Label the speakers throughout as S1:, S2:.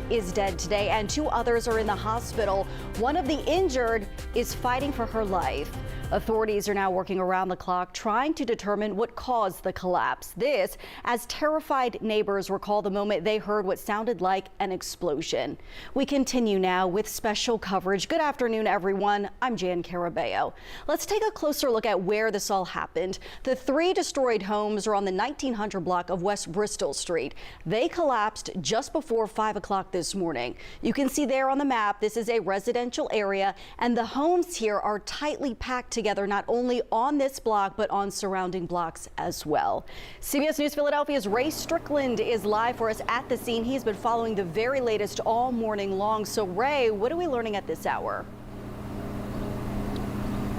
S1: is dead today and 2 others are in the hospital. One of the injured is fighting for her life. Authorities are now working around the clock trying to determine what caused the collapse. This as terrified neighbors recall the moment they heard what sounded like an explosion. We continue now with special coverage. Good afternoon, everyone. I'm Jan Carabeo. Let's take a closer look at where this all happened. The 3 destroyed homes are on the 1900 block of West Bristol Street. They collapsed just before 5 o'clock this morning. You can see there on the map, this is a residential area, and the homes here are tightly packed together, not only on this block, but on surrounding blocks as well. CBS News Philadelphia's Ray Strickland is live for us at the scene. He's been following the very latest all morning long. So Ray, what are we learning at this hour?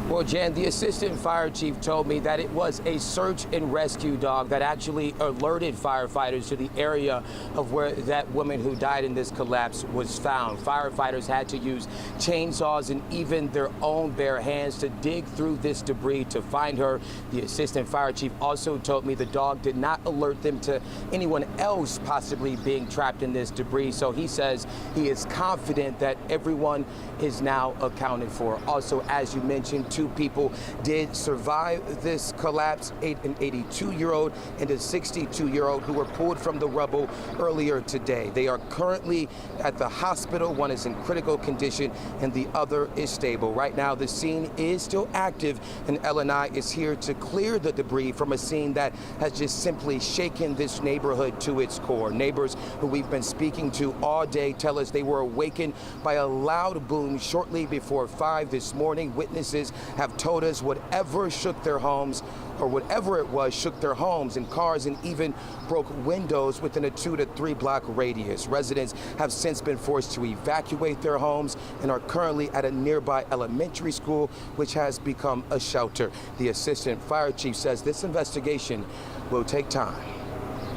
S2: Well, Jan, the assistant fire chief told me that it was a search and rescue dog that actually alerted firefighters to the area of where that woman who died in this collapse was found. Firefighters had to use chainsaws and even their own bare hands to dig through this debris to find her. The assistant fire chief also told me the dog did not alert them to anyone else possibly being trapped in this debris. So he says he is confident that everyone is now accounted for. Also, as you mentioned, 2 people did survive this collapse, an 82-year-old and a 62-year-old who were pulled from the rubble earlier today. They are currently at the hospital. One is in critical condition and the other is stable. Right now, the scene is still active, and LNI is here to clear the debris from a scene that has just simply shaken this neighborhood to its core. Neighbors who we've been speaking to all day tell us they were awakened by a loud boom shortly before 5 this morning. Witnesses have told us whatever shook their homes, or whatever it was, shook their homes and cars and even broke windows within a 2 to 3 block radius. Residents have since been forced to evacuate their homes and are currently at a nearby elementary school, which has become a shelter. The assistant fire chief says this investigation will take time.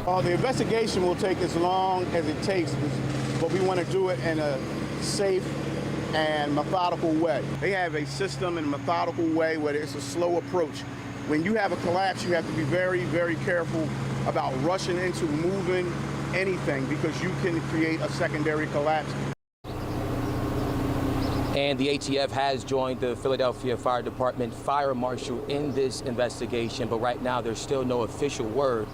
S3: The investigation will take as long as it takes, but we want to do it in a safe and methodical way. They have a system and methodical way where it's a slow approach. When you have a collapse, you have to be very, very careful about rushing into moving anything because you can create a secondary collapse.
S2: And the ATF has joined the Philadelphia Fire Department fire marshal in this investigation, but right now there's still no official word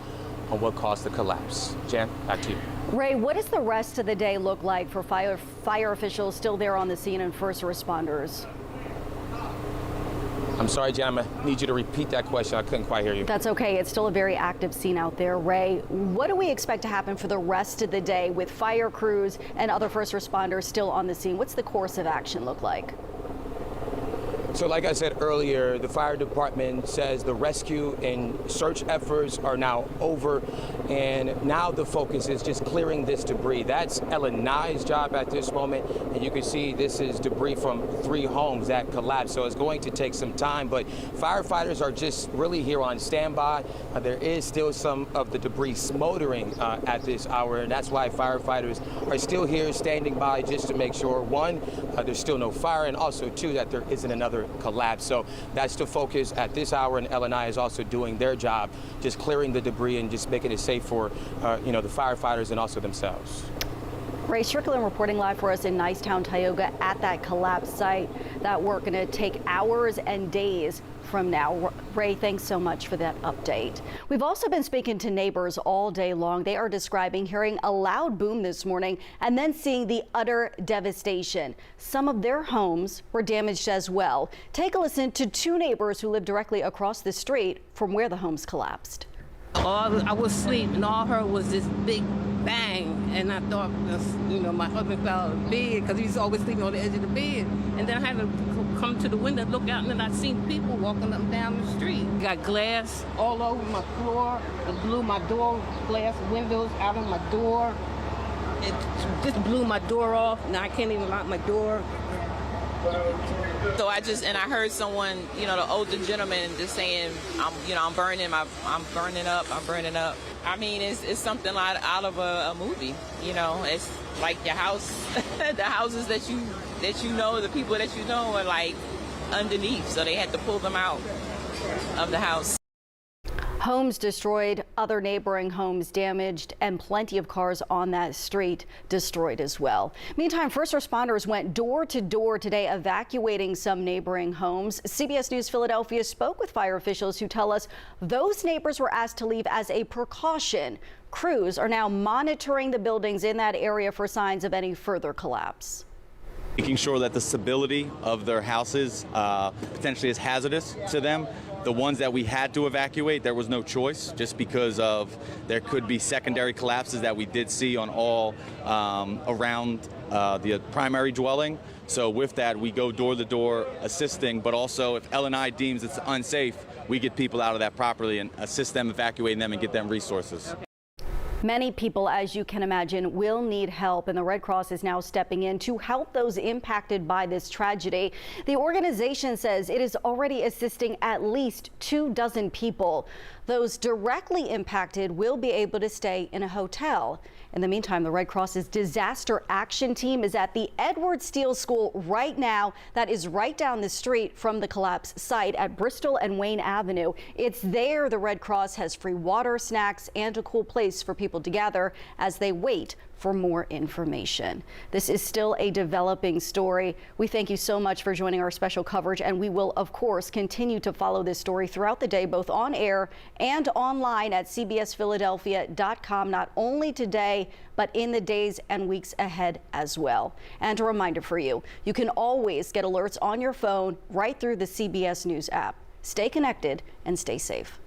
S2: on what caused the collapse. Jan, back to you.
S1: Ray, what does the rest of the day look like for fire officials still there on the scene and first responders?
S2: I'm sorry, Jan, I need you to repeat that question. I couldn't quite hear you.
S1: That's okay. It's still a very active scene out there. Ray, what do we expect to happen for the rest of the day with fire crews and other first responders still on the scene? What's the course of action look like?
S2: So like I said earlier, the fire department says the rescue and search efforts are now over, and now the focus is just clearing this debris. That's LNI's job at this moment, and you can see this is debris from 3 homes that collapsed, so it's going to take some time, but firefighters are just really here on standby. There is still some of the debris smoldering at this hour, and that's why firefighters are still here standing by just to make sure, 1, there's still no fire, and also 2, that there isn't another collapse. So that's the focus at this hour, and LNI is also doing their job, just clearing the debris and just making it safe for the firefighters and also themselves.
S1: Ray Strickland reporting live for us in Nicetown, Tioga at that collapse site. That work going to take hours and days from now. Ray, thanks so much for that update. We've also been speaking to neighbors all day long. They are describing hearing a loud boom this morning and then seeing the utter devastation. Some of their homes were damaged as well. Take a listen to 2 neighbors who live directly across the street from where the homes collapsed.
S4: I was asleep and all I heard was this big bang, and I thought, my husband fell out of the bed because he's always sleeping on the edge of the bed. And then I had to come to the window, look out, and then I seen people walking up and down the street. Got glass all over my floor. It blew my door glass windows out of my door. It just blew my door off. Now I can't even lock my door.
S5: So I heard someone, the older gentleman just saying, I'm burning up. I mean, it's something out of a movie, it's like your house, the houses that you know, the people that you know are like underneath. So they had to pull them out of the house.
S1: Homes destroyed, other neighboring homes damaged, and plenty of cars on that street destroyed as well. Meantime, first responders went door to door today evacuating some neighboring homes. CBS News Philadelphia spoke with fire officials who tell us those neighbors were asked to leave as a precaution. Crews are now monitoring the buildings in that area for signs of any further collapse.
S6: Making sure that the stability of their houses potentially is hazardous to them. The ones that we had to evacuate, there was no choice, just because of there could be secondary collapses that we did see on all around the primary dwelling. So with that, we go door to door assisting, but also if L&I deems it's unsafe, we get people out of that property and assist them evacuating them and get them resources.
S1: Many people, as you can imagine, will need help, and the Red Cross is now stepping in to help those impacted by this tragedy. The organization says it is already assisting at least 24 people. Those directly impacted will be able to stay in a hotel. In the meantime, the Red Cross's disaster action team is at the Edward Steele School right now. That is right down the street from the collapse site at Bristol and Wayne Avenue. It's there the Red Cross has free water, snacks, and a cool place for people to gather as they wait for more information. This is still a developing story. We thank you so much for joining our special coverage, and we will, of course, continue to follow this story throughout the day, both on air and online at cbsphiladelphia.com, not only today, but in the days and weeks ahead as well. And a reminder for you, you can always get alerts on your phone right through the CBS News app. Stay connected and stay safe.